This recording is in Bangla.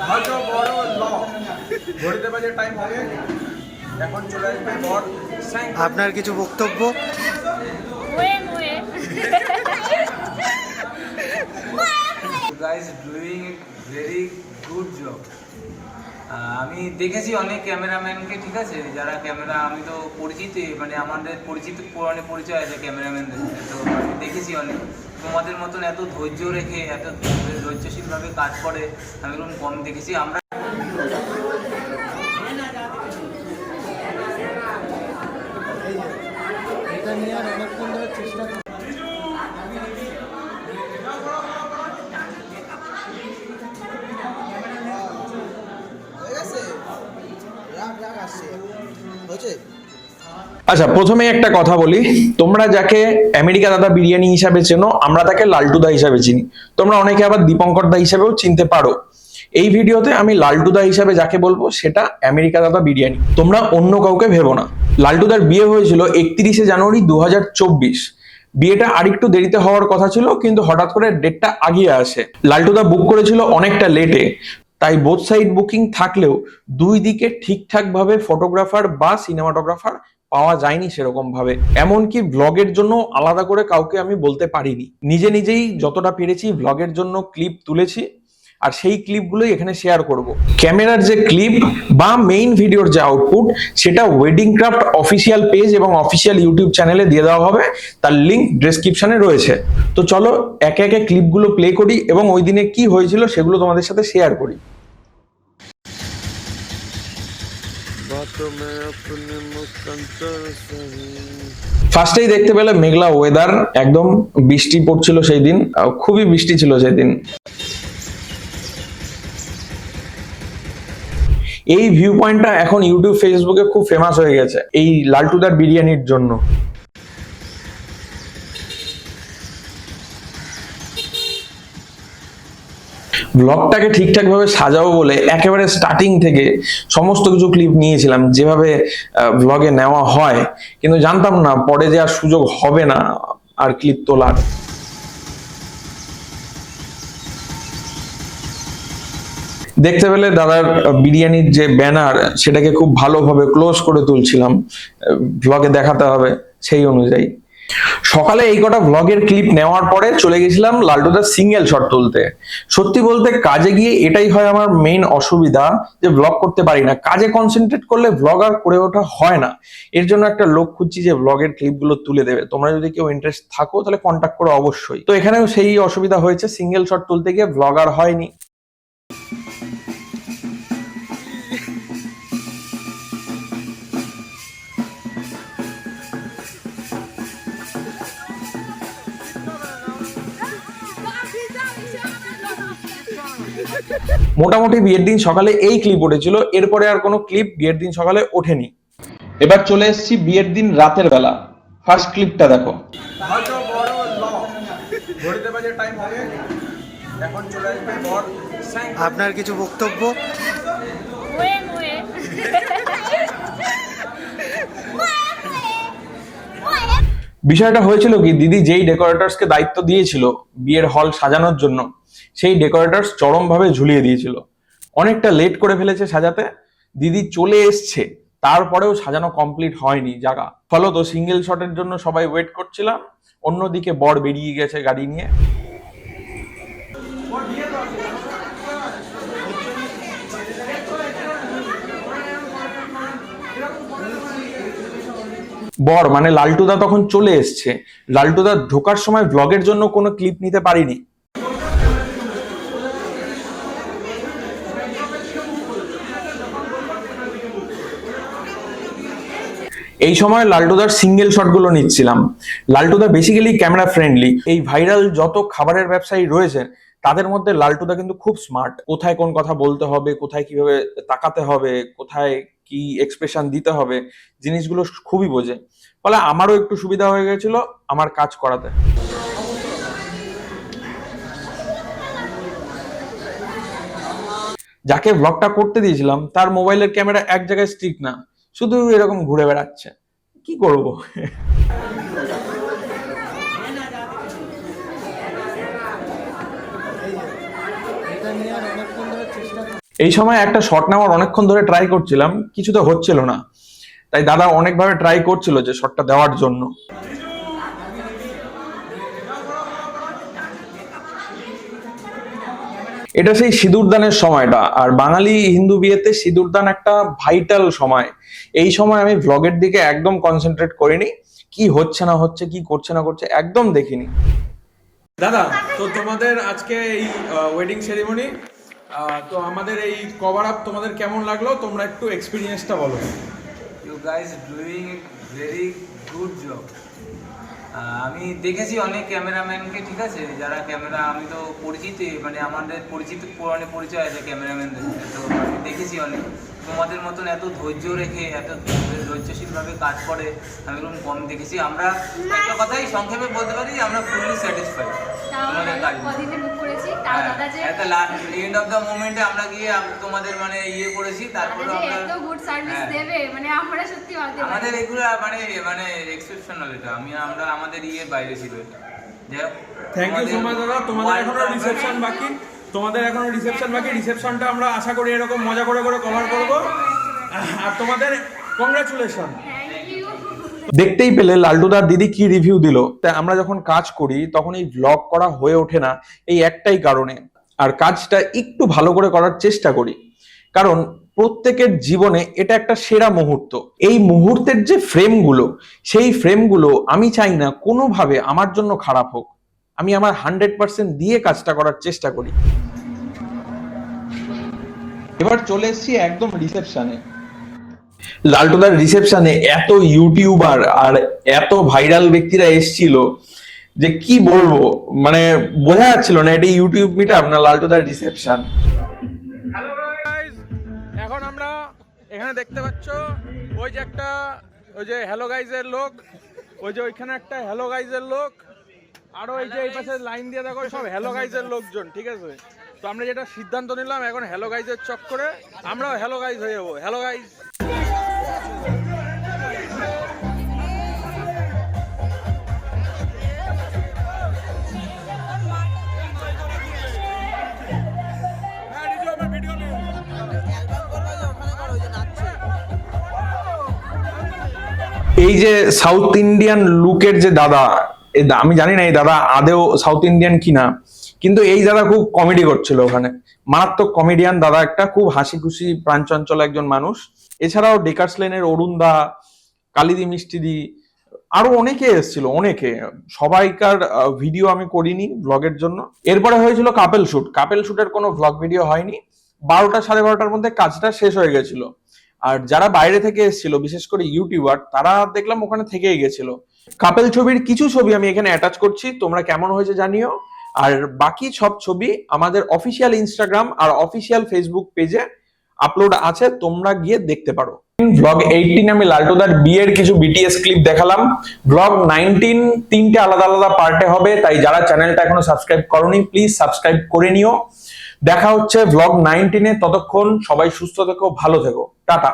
হয়তো বড় ল ঘড়িতে বাজে টাইম হবে, এখন চলে আসবে বর। আপনার কিছু বক্তব্য? guys doing very good job. আমি দেখেছি অনেক ক্যামেরাম্যানকে, ঠিক আছে, যারা ক্যামেরা, আমি তো পরিচিত, মানে আমাদের পরিচিত পুরানো পরিচয় আছে ক্যামেরাম্যানদের, তো আমি দেখেছি অনেক। তোমাদের মতন এত ধৈর্য রেখে এত ধৈর্যশীলভাবে কাজ করে আমি এরকম কম দেখেছি। আমরা এটা নিয়ে আর অনেকক্ষণ ধরে চেষ্টা আচ্ছা, প্রথমে একটা কথা বলি, তোমরা যাকে আমেরিকা দাদা বিরিয়ানি হিসাবে চেনো, আমরা তাকে লালটুদা হিসাবে চিনি। তোমরা অনেকে আবার দীপঙ্কর দা হিসাবেও চিনতে পারো। এই ভিডিওতে আমি লালটুদা হিসাবে যাকে বলবো সেটা আমেরিকা দাদা বিরিয়ানি, তোমরা অন্য কাউকে ভেবো না। লালটুদার বিয়ে হয়েছিল 31শে জানুয়ারি 2024। বিয়েটা আরেকটু দেরিতে হওয়ার কথা ছিল, কিন্তু হঠাৎ করে ডেটটা আগিয়ে আসে। লালটুদা বুক করেছিল অনেকটা লেটে, তাই বোথ সাইড বুকিং থাকলেও দুই দিকে ঠিকঠাক ভাবে ফটোগ্রাফার বা সিনেমাটোগ্রাফার পাওয়া যায়নি সেরকম ভাবে। এমনকি ব্লগের জন্য আলাদা করে কাউকে আমি বলতে পারিনি। নিজে নিজেই যতটা পেরেছি ব্লগের জন্য ক্লিপ তুলেছি, আর সেই ক্লিপগুলোই এখানে শেয়ার করব। ক্যামেরার যে ক্লিপ বা মেইন ভিডিওর যে আউটপুট, সেটা ওয়েডিং ক্রাফট অফিসিয়াল পেজ এবং অফিসিয়াল ইউটিউব চ্যানেলে দিয়ে দেওয়া হবে, তার লিংক ডেসক্রিপশনে রয়েছে। তো চলো একে একে ক্লিপগুলো প্লে করি এবং ওই দিনে কি হয়েছিল সেগুলো তোমাদের সাথে শেয়ার করি। ফার্স্টেই দেখতে পেলে মেঘলা ওয়েদার, একদম বৃষ্টি পড়ছিল সেই দিন, খুবই বৃষ্টি ছিল সেদিন। এই ভিউ পয়েন্টটা এখন ইউটিউব ফেসবুকে খুব ফেমাস হয়ে গেছে এই লালটুদার বিরিয়ানির জন্য। ব্লগটাকে ঠিকঠাক ভাবে সাজাবো বলে একেবারে স্টার্টিং থেকে সমস্ত কিছু ক্লিপ নিয়েছিলাম যেভাবে ব্লগে নেওয়া হয়, কিন্তু জানতাম না পরে যে আর সুযোগ হবে না আর ক্লিপ তোলার। দেখতে পেলে দাদার বিরিয়ানির যে ব্যানার, সেটাকে খুব ভালোভাবে ক্লোজ করে তুলছিলাম, ব্লগে দেখাতে হবে সেই অনুযায়ী। সকালে এই কটা ব্লগের ক্লিপ নেওয়ার পরে চলে গেছিলাম লালটুদার সিঙ্গেল শট তুলতে। সত্যি বলতে কাজে গিয়ে এটাই হয় আমার মেইন অসুবিধা, যে ব্লগ করতে পারি না। কাজে কনসেন্ট্রেট করলে ব্লগ আর করে ওঠা হয় না। এর জন্য একটা লোক খুঁজছি যে ব্লগের ক্লিপগুলো তুলে দেবে। তোমরা যদি কেউ ইন্টারেস্ট থাকো তাহলে কন্ট্যাক্ট করো অবশ্যই। তো এখানেও সেই অসুবিধা হয়েছে, সিঙ্গেল শট তুলতে গিয়ে ব্লগ আর হয়নি। মোটামুটি বিয়ের দিন সকালে এই ক্লিপ উঠেছিল, এরপরে আর কোনো ক্লিপ বিয়ের দিন সকালে ওঠেনি। এবার চলে এসেছি বিয়ের দিন রাতের বেলা। ফার্স্ট ক্লিপটা দেখো। হয়তো বড় ল ঘড়িতে বাজে টাইম হবে, এখন চলে আসবে বর। আপনার কিছু বক্তব্য? বিষয়টা হয়েছিল কি, দিদি যেই ডেকোরেটরসকে দায়িত্ব দিয়েছিল বিয়ের হল সাজানোর জন্য, সেই ডেকোরেটরস চরম ভাবে ঝুলিয়ে দিয়েছিল। অনেকটা লেট করে ফেলেছে সাজাতে। দিদি চলে এসছে, তারপরেও সাজানো কমপ্লিট হয়নি জায়গা। ফলত সিঙ্গেল শটের জন্য সবাই ওয়েট করছিলাম, অন্যদিকে বর বেরিয়ে গেছে গাড়ি নিয়ে। বর মানে লালটুদা তখন চলে এসছে। লালটুদা ঢোকার সময় ব্লগের জন্য কোনো ক্লিপ নিতে পারিনি। এই সময় লালটুদার সিঙ্গেল শটগুলো নিচ্ছিলাম। লালটুদা বেসিক্যালি ক্যামেরা ফ্রেন্ডলি। এই ভাইরাল যত খাবারের ব্যবসায়ী রয়েছে তাদের মধ্যে লালটুদা কিন্তু খুব স্মার্ট। কোথায় কোন কথা বলতে হবে, কোথায় কিভাবে তাকাতে হবে, কোথায় কি এক্সপ্রেশন দিতে হবে, জিনিসগুলো খুবই বোঝে। ফলে আমারও একটু সুবিধা হয়ে গেছিল আমার কাজ করাতে। যাকে ব্লগটা করতে দিয়েছিলাম তার মোবাইলের ক্যামেরা এক জায়গায় স্টিক না, শুধু এরকম ঘুরে বেড়াচ্ছে। কি করব? এই সময় একটা শট নেওয়ার অনেকক্ষণ ধরে ট্রাই করছিলাম, কিছুতে হচ্ছিল না, তাই দাদা অনেকভাবে ট্রাই করছিল যে শটটা দেওয়ার জন্য। এটা সেই সিঁদুরদানের সময়টা, আর বাঙালি হিন্দু বিয়েতে সিঁদুরদান একটা ভাইটাল সময়। এই সময় আমি ভ্লগের দিকে একদম কনসেন্ট্রেট করিনি, কি হচ্ছে না হচ্ছে, কি করছে না করছে একদম দেখিনি। দাদা, তো তোমাদের আজকে এই ওয়েডিং সেরিমনি, তো আমাদের এই কভার আপ তোমাদের কেমন লাগলো, তোমরা একটু এক্সপিরিয়েন্সটা বলো। You guys doing very good job. আমি দেখেছি অনেক ক্যামেরাম্যানকে, ঠিক আছে, যারা ক্যামেরা, আমি তো পরিচিত, মানে আমাদের পরিচিত মানে পরিচয় আছে ক্যামেরাম্যানদের সাথে, তো আমি দেখেছি অনেক। তোমাদের মতন এত ধৈর্য রেখে এত ধৈর্যশীলভাবে কাজ করে আমি এরকম কম দেখেছি। আমরা একটা কথাই সংক্ষেপে বলতে পারি যে আমরা ফুললি স্যাটিসফাইড তোমাদের কাজ। একটা এন্ড অফ দ্য মোমেন্টে আমরা গিয়ে তোমাদের মানে ইয়ে করেছি, তারপরে আমরা আমাদের এগুলো মানে মানে এক্সেপশনাল, এটা আমরা আমাদের ইয়ের বাইরে ছিল এটা। থ্যাংক ইউ সো মাচ দাদা। তোমাদের এখনো রিসেপশন বাকি, রিসেপশনটা আমরা আশা করি এরকম মজা করে করে কভার করব, আর তোমাদের কংগ্রাচুলেশন। দেখতেই পেলে লালটুদার দিদি কি রিভিউ দিল। তাই আমরা যখন কাজ করি তখন এই ব্লগ করা হয়ে ওঠে না এই একটাই কারণে, আর কাজটা একটু ভালো করে করার চেষ্টা করি, কারণ প্রত্যেকের জীবনে এটা একটা সেরা মুহূর্ত। এই মুহূর্তের যে ফ্রেমগুলো, সেই ফ্রেমগুলো আমি চাই না কোনোভাবে আমার জন্য খারাপ হোক। আমি আমার 100% দিয়ে কাজটা করার চেষ্টা করি। এবার চলে এসেছি একদম রিসেপশনে। লালটুদার রিসেপশনে এত ইউটিউবার আর এত ভাইরাল ব্যক্তিরা এসেছিল যে কি বলবো, মানে বোঝা যাচ্ছিল না এটা ইউটিউব মিটআপ না লালটুদার রিসেপশন। হ্যালো গাইস, এখন আমরা এখানে দেখতে পাচ্ছ ওই যে একটা, ওই যে হ্যালো গাইজের লোক, ওই যে ওইখানে একটা হ্যালো গাইজের লোক, আরো এই যে এই পাশে লাইন দিয়ে দেখো সব হ্যালো গাইজের লোকজন, ঠিক আছে। তো আমরা যেটা সিদ্ধান্ত নিলাম, এখন হ্যালো গাইজের চক্করে আমরাও হ্যালো গাইজ হয়ে যাবো। Hello guys. এই যে সাউথ ইন্ডিয়ান লুকের যে দাদা, আমি জানি না এই দাদা আদেও সাউথ ইন্ডিয়ান কিনা, কিন্তু এই দাদা খুব কমেডি করছিল ওখানে, মারাত্মক কমেডিয়ান দাদা, একটা খুব হাসি খুশি প্রাণচঞ্চল একজন মানুষ। এছাড়াও ডেকার্স লেনের অরুণ দা, কালিদি মিষ্টিদি, আরো অনেকে এসেছিল, অনেকে, সবাইকার ভিডিও আমি করিনি ব্লগের জন্য। এরপরে হয়েছিল কাপেল শুট। কাপেল শুটের কোনো ব্লগ ভিডিও হয়নি, 12টা 12:30টার মধ্যে কাজটা শেষ হয়ে গেছিল। আর যারা বাইরে থেকে এসেছিল, বিশেষ করে ইউটিউবার, তারা দেখলাম ওখানে থেকেই গেছিল। কাপেল ছবির কিছু ছবি আমি এখানে অ্যাটাচ করছি, তোমরা কেমন হয়েছে জানিও। আর বাকি সব ছবি আমাদের অফিসিয়াল ইনস্টাগ্রাম আর অফিসিয়াল ফেসবুক পেজে আপলোড আছে, তোমরা গিয়ে দেখতে পারো। ব্লগ 18 আমি লালটুদার বিয়ের কিছু বিটিএস ক্লিপ দেখালাম। ব্লগ 19 তিনটে আলাদা আলাদা পার্টে হবে, তাই যারা চ্যানেলটা এখনো সাবস্ক্রাইব করোনি প্লিজ সাবস্ক্রাইব করে নিও। দেখা হচ্ছে ব্লগ 19-এ, ততক্ষণ সবাই সুস্থ থেকো, ভালো থেকো, টাটা।